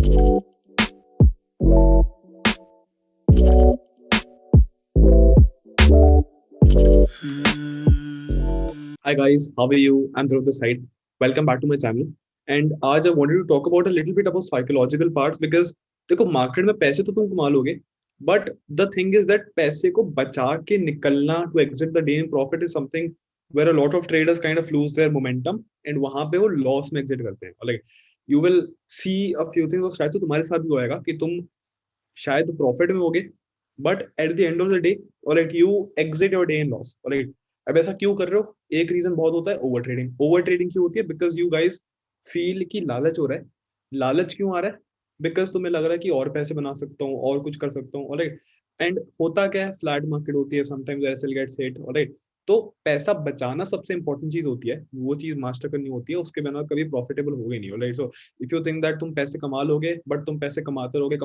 Hi guys, how are you? I'm Dhruv this side. Welcome back to my channel. And आज I wanted to talk about a little bit about psychological parts because देखो market में पैसे तो तुम कमा लोगे, but the thing is that पैसे को बचा के निकलना to exit the day in profit is something where a lot of traders kind of lose their momentum and वहां पे वो loss में exit करते हैं. Like you will see a few things और शायद से तुम्हारे साथ भी होएगा कि तुम शायद प्रॉफिट में होगे but at the end of the day और you exit your day in loss और अब ऐसा क्यों कर रहे हो एक रीजन बहुत होता है ओवर ट्रेडिंग क्यों होती है बिकॉज यू गाइज फील की लालच हो रहा है लालच क्यों आ रहा है बिकॉज तुम्हें लग रहा है कि और पैसे बना सकता हूँ और कुछ कर सकता हूँ और एंड होता क्या है फ्लैट मार्केट होती है समटाइम्स एसएल गेट्स हिट और तो पैसा बचाना सबसे इंपॉर्टेंट चीज होती है वो चीज मास्टर करनी होती है उसके बिना कभी प्रॉफिटेबल होगा नहीं right so if you think that तुम पैसे कमा लोगे बट तुम पैसे कमाते रहोगे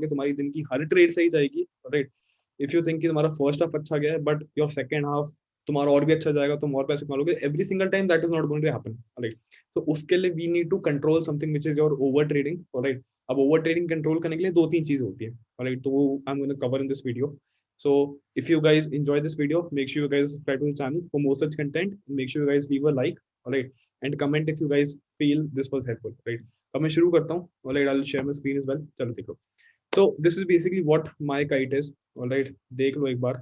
तुम्हारी दिन की हर ट्रेड सही जाएगी राइट इफ यू थिंक कि तुम्हारा फर्स्ट हाफ अच्छा गया है बट योर सेकंड हाफ तुम्हारा और भी अच्छा जाएगा तुम और पैसे कमा लोगे every single time that is not going to happen right तो उसके लिए we need to control something which is your over trading right अब ओवर ट्रेडिंग कंट्रोल करने के लिए दो तीन चीज होती है राइट तो I am going to cover in this video. So if you guys enjoy this video, make sure you guys subscribe to the channel for more such content. Make sure you guys leave a like, alright, and comment if you guys feel this was helpful, right? अब मैं शुरू करता हूँ, alright, I'll share my screen as well. चलो देखो. So this is basically what my kite is, alright. देख लो एक बार,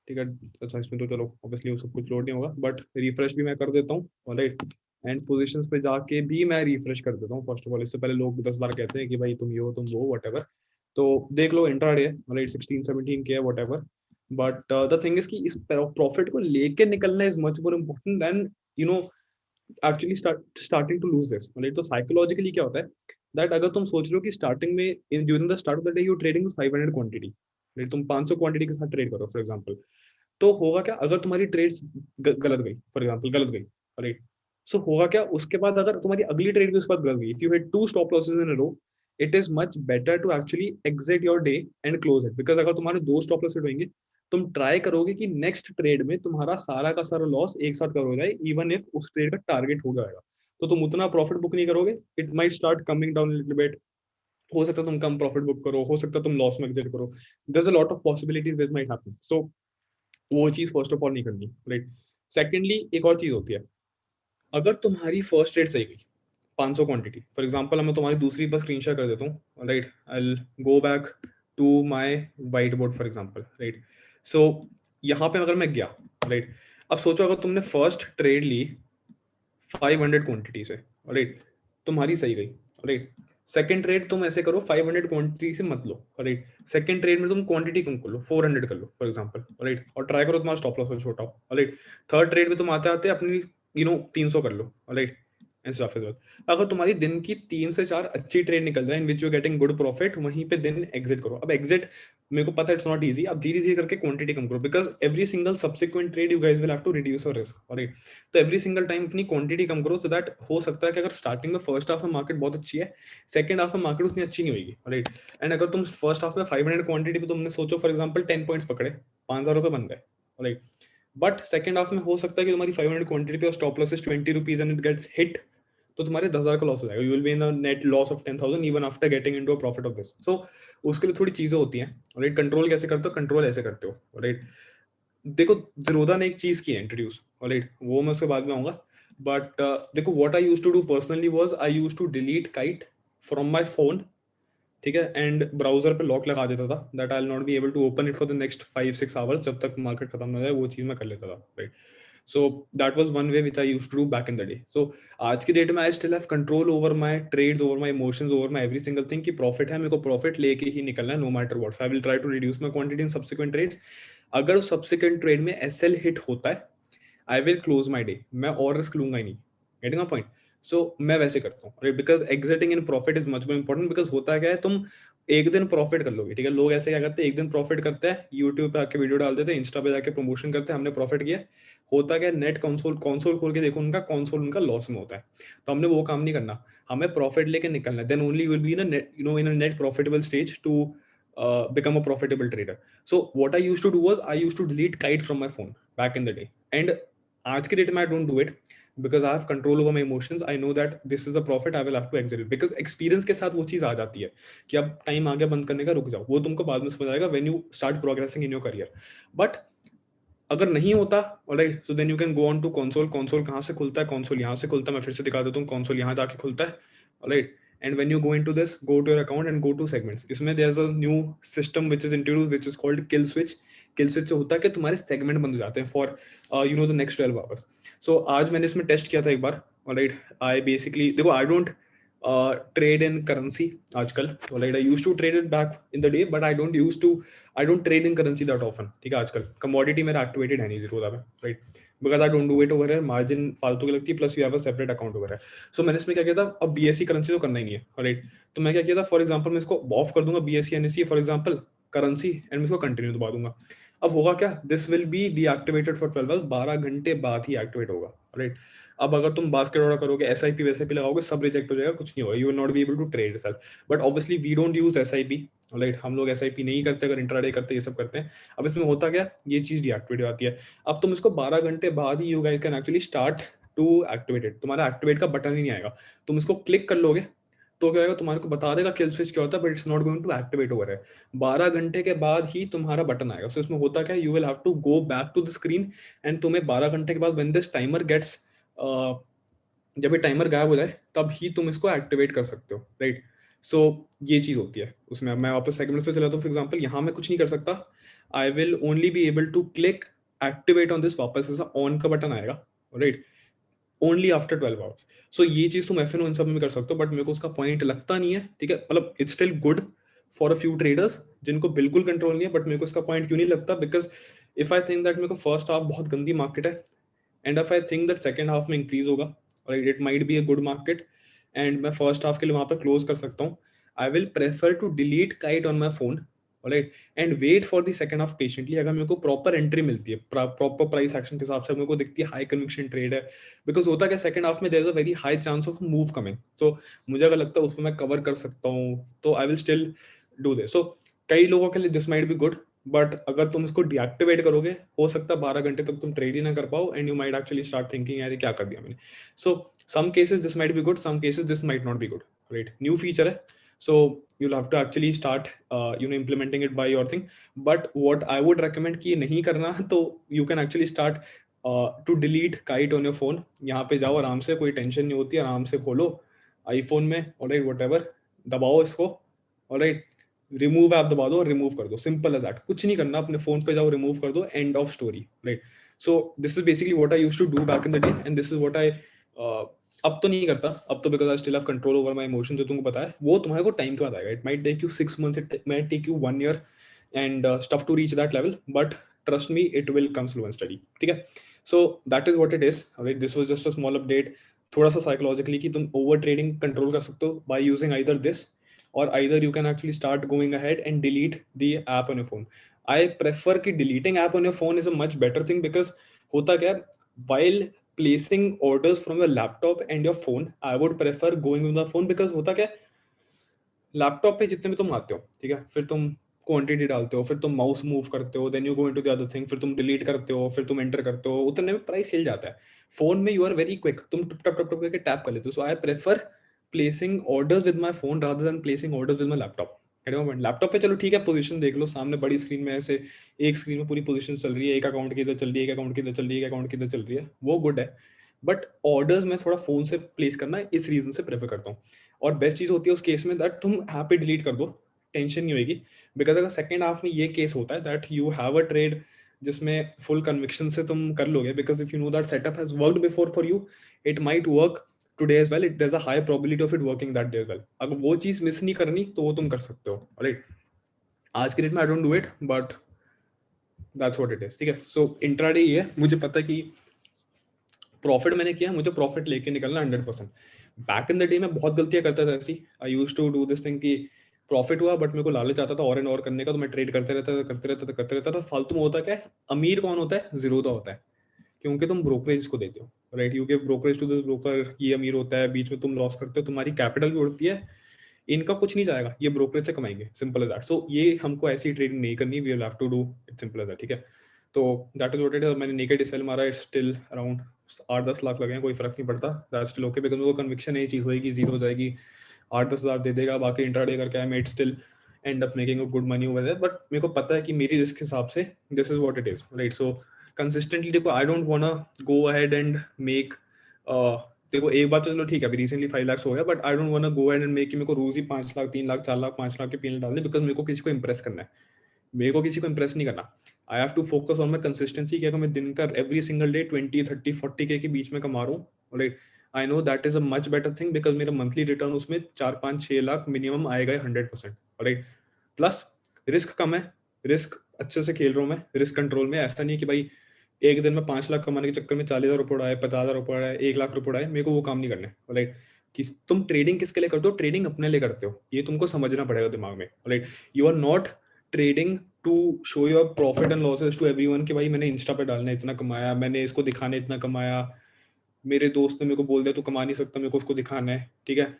ठीक है? अच्छा इसमें तो चलो obviously वो सब कुछ लोड नहीं होगा, but refresh भी मैं कर देता हूँ, alright. एंड पोजिशंस पे जाके भी मैं रिफ्रेश कर देता हूँ फर्स्ट ऑफ ऑल इससे पहले लोग 10 बार कहते हैं कि भाई तुम ये हो तुम वो व्हाटएवर तो देख लो इंट्राडे है राइट 16-17 के है whatever but the thing is कि इस प्रॉफिट को लेके निकलना is much more important than you know actually starting to lose this right तो साइकोलॉजिकली क्या होता है दैट अगर तुम सोच रहे हो कि स्टार्टिंग में during the start of the day you trading 500 quantity right तुम 500 क्वांटिटी के साथ ट्रेड करो फॉर एग्जांपल तो होगा क्या अगर तुम्हारी ट्रेड्स गलत गई फॉर एग्जांपल गलत गई राइट सो होगा क्या उसके बाद अगर तुम्हारी अगली ट्रेड भी उसके बाद गलत गई if you hit 2 stop losses in a row it is much better to actually exit your day and close it because अगर तुम्हारे 2 स्टॉप लॉस होंगे तुम ट्राई करोगे कि नेक्स्ट ट्रेड में तुम्हारा सारा का सारा लॉस एक साथ कवर हो जाए इवन इफ उस ट्रेड का टारगेट हो जाएगा तो तुम उतना प्रॉफिट बुक नहीं करोगे it might start coming down little bit हो सकता है तुम कम प्रॉफिट बुक करो हो सकता है तुम लॉस में एग्जिट करो there is a lot of possibilities that might happen so वो चीज फर्स्ट ऑफ ऑल नहीं करनी राइट सेकेंडली एक और चीज होती है अगर तुम्हारी फर्स्ट ट्रेड सही गई 500 क्वांटिटी फॉर एग्जांपल मैं तुम्हारी दूसरी पर स्क्रीन शेयर कर देता हूँ right I go back to my white board for example right so यहाँ पे अगर मैं गया राइट अब सोचो अगर तुमने फर्स्ट ट्रेड ली 500 क्वांटिटी से राइट तुम्हारी सही गई राइट सेकंड ट्रेड तुम ऐसे करो 500 क्वांटिटी से मत लो राइट सेकंड ट्रेड में तुम क्वांटिटी कम कर लो 400 कर लो फॉर एग्जांपल राइट और ट्राई करो तुम्हारा स्टॉप लॉस छोटा हो राइट थर्ड ट्रेड में तुम आते आते अपनी 300 कर लो right and stuff as well अगर तुम्हारी दिन की 3 से 4 अच्छी ट्रेड निकल जाए in which you getting good profit वहीं पे दिन एग्जिट करो अब एग्जिट मेरे को पता है इट्स नॉट इजी अब धीरे धीरे करके क्वांटिटी कम करो because every single subsequent trade you guys will have to reduce your risk right तो एवरी सिंगल टाइम अपनी क्वांटिटी कम करो सो दैट हो सकता है कि अगर स्टार्टिंग में फर्स्ट हाफ में मार्केट बहुत अच्छी है सेकंड हाफ में मार्केट उतनी अच्छी नहीं होगी राइट एंड अगर तुम फर्स्ट हाफ में 500 क्वांटिटी पे तुमने सोचो फॉर एग्जांपल 10 पॉइंट्स पकड़े 5,000 रुपए बन गए राइट बट सेकंड हाफ में हो सकता है कि तुम्हारी 500 क्वांटिटी पे stop loss is 20 rupees and it gets hit तो तुम्हारे 10,000 का लॉस हो जाएगा you will be in net loss of 10,000 even after getting into a profit of this so उसके लिए थोड़ी चीजें होती हैं राइट कंट्रोल कैसे करते हो कंट्रोल ऐसे करते हो राइट देखो जिरोधा ने एक चीज की है इंट्रोड्यूस राइट वो मैं उसके बाद में आऊंगा बट देखो what I used to do personally was I used to delete Kite from my phone ठीक है एंड ब्राउजर पे लॉक लगा देता था that I will not be able to open it for the next 5-6 hours जब तक market खत्म ना हो जाए वो चीज मैं कर लेता था right so that was one way which I used to do back in the day so आज की डेट में I still have control over my trades over my emotions over my every single thing कि profit है मेरे को profit लेके ही निकलना है no matter what I will try to reduce my quantity in subsequent trades अगर उस सब्सिक्वेंट ट्रेड में एसएल हिट होता है I will close my day मैं और रिस्क लूंगा ही नहीं गेटिंग माई पॉइंट सो मैं वैसे करता हूँ right because exiting in profit is much more important because होता क्या है तुम एक दिन प्रॉफिट कर लोगे ठीक है लोग ऐसे क्या करते हैं एक दिन प्रॉफिट करते हैं यूट्यूब पे आके वीडियो डाल देते हैं इंस्टा पे जाके प्रमोशन करते हैं हमने प्रॉफिट किया होता क्या नेट कंसोल कंसोल खोल के देखो उनका कंसोल उनका लॉस में होता है तो हमने वो काम नहीं करना हमें प्रॉफिट लेके निकलना है then only will be in net in a net profitable stage to become a profitable trader so what I used to do was I used to delete kite from my phone back in the day and आज की date में I don't do it because I have control over my emotions, I know that this is the profit, I will have to exit, because experience के साथ वो चीज़ आ जाती है कि अब टाइम आ गया बंद करने का, रुक जाओ, वो तुमको बाद में समझ आएगा when you start progressing in your career. But अगर नहीं होता, alright, so then you can go on to console. Console कहाँ से खुलता है? कंसोल यहाँ से खुलता है, मैं फिर से दिखा देता हूँ, कंसोल यहाँ जाके खुलता है, alright. And when you go into this, go to your account and go to segments. इसमें there is a new system which is introduced which is called kill switch. Kill switch से होता है कि तुम्हारे सेगमेंट बंद हो जाते हैं for you know the next 12 hours. So आज मैंने इसमें टेस्ट किया था एक बार, ऑलराइट। आई बेसिकली, देखो, I don't trade in currency आजकल, alright. I used to trade it back in the day, but I don't trade in currency that often, ठीक है। आजकल कमोडिटी मेरा एक्टिवेटेड है नहीं जीरो में, right, because I don't do it over है, margin फालतू की लगती है, plus you have a separate account over है। सो मैंने इसमें क्या किया था, अब बीएससी करेंसी तो करना ही नहीं है, राइट। तो मैं क्या किया था, फॉर एग्जाम्पल मैं इसको ऑफ कर दूंगा, BSc NSC for example currency, and मैं इसको कंटिन्यू दबा दूंगा। अब होगा क्या, this will be deactivated for 12 hours, 12 घंटे बाद ही एक्टिवेट होगा, राइट। अब अगर तुम बास्केट ऑर्डर करोगे, एसआईपी वैसे लगाओगे, सब रिजेक्ट हो जाएगा, कुछ नहीं होगा, you will not be able to trade self. But obviously we don't use SIP, right. हम लोग एसआईपी नहीं करते, अगर इंट्राडे करते, ये सब करते हैं। अब इसमें होता क्या, ये चीज डीएक्टिवेट हो जाती है। अब तुम इसको 12 घंटे बाद ही you guys can actually start to activated, तुम्हारा एक्टिवेट का बटन ही नहीं आएगा। तुम इसको क्लिक कर लोगे तो क्या होगा, तुम्हारे को बता देगा किल स्विच क्या होता है, but it's not going to activate over है। 12 घंटे के बाद ही तुम्हारा बटन आएगा। सो इसमें होता क्या है, you will have to go back to the screen, and तुम्हें 12 घंटे के बाद व्हेन दिस टाइमर गेट्स, जब ये टाइमर गायब हो जाए तब ही तुम इसको एक्टिवेट कर सकते हो, राइट। सो ये चीज होती है उसमें। अब मैं वापस सेगमेंट्स पे चला जाता हूँ, फॉर एग्जांपल यहाँ मैं कुछ नहीं कर सकता, I will only be able to click activate on this, वापस ऐसा ऑन का बटन आएगा, right, only after 12 hours. So ये चीज तुम एफ एन इन सब में कर सकते हो, बट मेरे को उसका पॉइंट लगता नहीं है, ठीक है। मतलब it's still good for a few traders जिनको बिल्कुल कंट्रोल नहीं है, बट मेरे को इसका पॉइंट क्यों नहीं लगता, because if I think that मेरे को फर्स्ट हाफ बहुत गंदी मार्केट है, and if I think that second half में इंक्रीज होगा, और it might be a good market, and मैं फर्स्ट हाफ के लिए वहां पर क्लोज कर सकता हूँ, I will prefer to delete Kite on my phone, right, and wait for the second half patiently. अगर मेरे को प्रॉपर एंट्री मिलती है, प्रॉपर प्राइस एक्शन के हिसाब से मेरे को दिखती है हाई कन्विक्शन ट्रेड है, बिकॉज होता क्या, सेकंड हाफ में there is a very high chance of move coming, तो मुझे अगर लगता है उसमें मैं कवर कर सकता हूँ, तो I will still do this. So कई लोगों के लिए this might be good, but अगर तुम इसको डीएक्टिवेट करोगे, हो सकता है 12 घंटे तक तुम ट्रेड ही ना कर पाओ, and you might actually start thinking यार ये क्या कर दिया मैंने। So some cases this might be good, some cases this might not be good, right. New feature है, so you'll have to actually start implementing it by your thing, but what I would recommend कि ये नहीं करना, तो you can actually start to delete kite on your phone। यहाँ पे जाओ आराम से, कोई टेंशन नहीं होती, आराम से खोलो आईफोन में, ऑलराइट, व्हाटएवर, दबाओ इसको, ऑलराइट, रिमूव ऐप दबा दो और रिमूव कर दो, सिंपल एज दैट। कुछ नहीं करना, अपने फोन पे जाओ, रिमूव कर दो, end of story, right. So this is basically what I used to do back in the day, and this is what I अब तो नहीं करता, अब तो because I still have control over my emotion. जो तुमको पता है वो तुम्हारे को टाइम के बाद आएगा, it might take you 6 months, it might take you 1 year and stuff to reach that level, but trust me it will come slow and steady, ठीक है। So that is what it is, right. This was just a small update, थोड़ा सा psychologically कि तुम over trading control कर सकते हो by using either this, और either you can actually start going ahead and delete the app on your phone. I prefer कि deleting app on your phone is a much better thing, because होता क्या है, while placing orders from your laptop and your phone, I would prefer going with the phone, because होता क्या है, laptop पे जितने में तुम आते हो, ठीक है, फिर तुम क्वांटिटी डालते हो, फिर तुम माउस मूव करते हो, then you go into the other thing, फिर तुम डिलीट करते हो, फिर तुम एंटर करते हो, उतने में प्राइस हिल जाता है। फोन में यू आर वेरी क्विक, तुम टप टप टप टप करके टैप कर लेते हो। So I prefer placing orders with my phone rather than placing orders with my laptop. Laptop पे चलो ठीक है, पोजीशन देख लो सामने बड़ी स्क्रीन में, ऐसे एक स्क्रीन में पूरी पोजीशन चल रही है, एक अकाउंट की इधर चल रही है, एक अकाउंट की इधर चल रही है, एक अकाउंट की इधर चल रही है, वो गुड है। बट ऑर्डर्स में थोड़ा फोन से प्लेस करना इस रीजन से प्रेफर करता हूँ। और बेस्ट चीज होती है उस केस में दैट तुम ऐप पे डिलीट कर दो, टेंशन नहीं होगी, बिकॉज अगर सेकंड हाफ में ये केस होता है that you have a trade जिसमें फुल कन्विक्शन से तुम कर लोगे, because if you know that setup has worked before for you, it might work today as well, it there is a high probability of it working that day as well. अगर वो चीज miss नहीं करनी तो वो तुम कर सकते हो, राइट। आज के डेट में I don't do it, but that's what it is, ठीक है। सो इंट्राडे ये है, मुझे पता है कि प्रॉफिट मैंने किया, मुझे प्रॉफिट लेके निकलना 100%। बैक इन द डे में बहुत गलतियां करता था ऐसी, I used to do this thing कि प्रॉफिट हुआ बट मेरे को लालच आता था और एंड और करने का, तो मैं ट्रेड करते रहता था फालतू में। होता क्या है, अमीर कौन होता है, जीरोधा होता है, क्योंकि तुम ब्रोकरेज को देते हो, right, you give brokerage to this broker, ये अमीर होता है, बीच में तुम लॉस करते हो, तुम्हारी कैपिटल भी उड़ती है, इनका कुछ नहीं जाएगा, ये ब्रोकरेज से कमाएंगे, सिंपल एज दैट। सो ये हमको ऐसी ट्रेडिंग नहीं करनी, we will have to do it simple as that, ठीक है। तो that is what it is. मैंने नेकेड सेल मारा, इट्स स्टिल अराउंड 8-10 लाख लगे हैं, कोई फर्क नहीं पड़ता, दैट्स स्टिल ओके, बिकॉज मेरे को कन्विक्शन है ये चीज़ होगी, जीरो हो जाएगी, 8-10 हज़ार दे देगा, बाकी इंट्राडे करके I made still end up making a good money over there. But मेरे को पता है कि मेरी रिस्क के हिसाब से this is what it is, right. So consistently देखो, I don't want to go ahead and make, देखो एक बात तो चलो ठीक है, अभी रिसेंटली 5 लाख हो गया, but I don't want to go ahead and make कि मेरे को रोज ही 5 लाख, 3 लाख, 4 लाख, 5 लाख के पीएनएल डालने, बिकॉज मेरे को किसी को इंप्रेस करना है, मेरे को किसी को इंप्रेस नहीं करना। I have to focus on my consistency, कि अगर मैं दिन का एवरी सिंगल डे 20, 30, 40 के बीच में कमा रहा हूँ, right, I know that is a much better thing, because मेरा मंथली रिटर्न उसमें 4-5-6 लाख मिनिमम आएगा 100%, राइट। प्लस रिस्क कम है, रिस्क अच्छे से खेल रहा हूँ मैं, रिस्क कंट्रोल में। ऐसा नहीं है कि भाई एक दिन में 5 लाख कमाने के चक्कर में 40,000 रुपये उड़ाए, 50,000 रुपये उड़ाए, 1 लाख रुपये उड़ाए, मेरे को वो काम नहीं करने, राइट। कि तुम ट्रेडिंग किसके लिए करते हो? ट्रेडिंग अपने लिए करते हो, ये तुमको समझना पड़ेगा दिमाग में, right. You are not trading to show your profit and losses to everyone, कि भाई मैंने इंस्टा पे डालना इतना कमाया, मैंने इसको दिखाने इतना कमाया, मेरे दोस्त ने मेरे को बोल दिया तू कमा नहीं सकता, मेरे को उसको दिखाना है, ठीक है।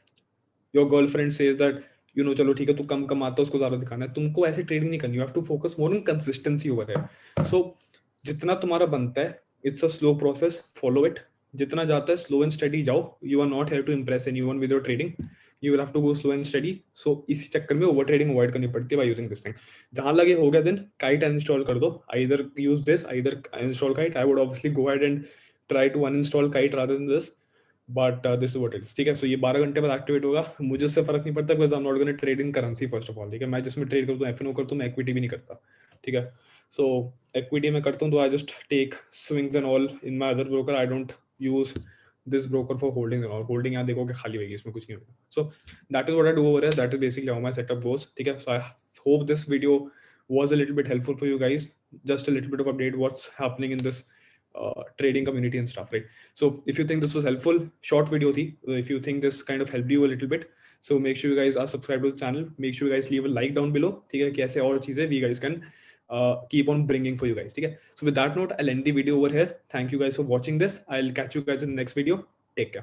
Your girlfriend says that you know चलो ठीक है तू कम कमाता है, उसको ज्यादा दिखाना है, तुमको ऐसे ट्रेडिंग नहीं करनी, you have to focus more on consistency over है। सो जितना तुम्हारा बनता है, it's a slow process, follow it, जितना जाता है स्लो एंड स्टडी जाओ, you are not here to impress anyone with your trading, you will have to go slow and study. So इसी चक्कर में ओवर ट्रेडिंग अवॉइड करनी पड़ती है बाय यूजिंग दिस थिंग। जहां लगे हो गया दिन, काइट इंस्टॉल कर दो, either use this, either install Kite. I would obviously go ahead and try to uninstall Kite rather than this, but this is what it is, ठीक है। सो ये 12 घंटे बाद एक्टिवेट होगा, मुझे उससे फर्क नहीं पड़ता, because I am not gonna trade in currency first of all, ठीक है। मैं जिसमें ट्रेड करता हूँ एफएनओ करता हूँ, मैं इक्विटी भी नहीं करता, ठीक है। सो इक्विटी में करता हूँ तो I just take swings and all in my other broker, I don't use this broker for holding and all. Holding यहाँ देखोगे खाली होगी, इसमें कुछ नहीं होगा। So that is what I do over here, that is basically how my setup goes, ठीक है। So I hope this video was a little bit helpful for you guys, just a little bit of update what's happening in this trading community and stuff, right? So if you think this was helpful, short video thi, if you think this kind of helped you a little bit, so make sure you guys are subscribed to the channel, make sure you guys leave a like down below, ठीक है, कैसे और चीजें we guys can keep on bringing for you guys, ठीक है। So with that note, I'll end the video over here. Thank you guys for watching this. I'll catch you guys in the next video. Take care.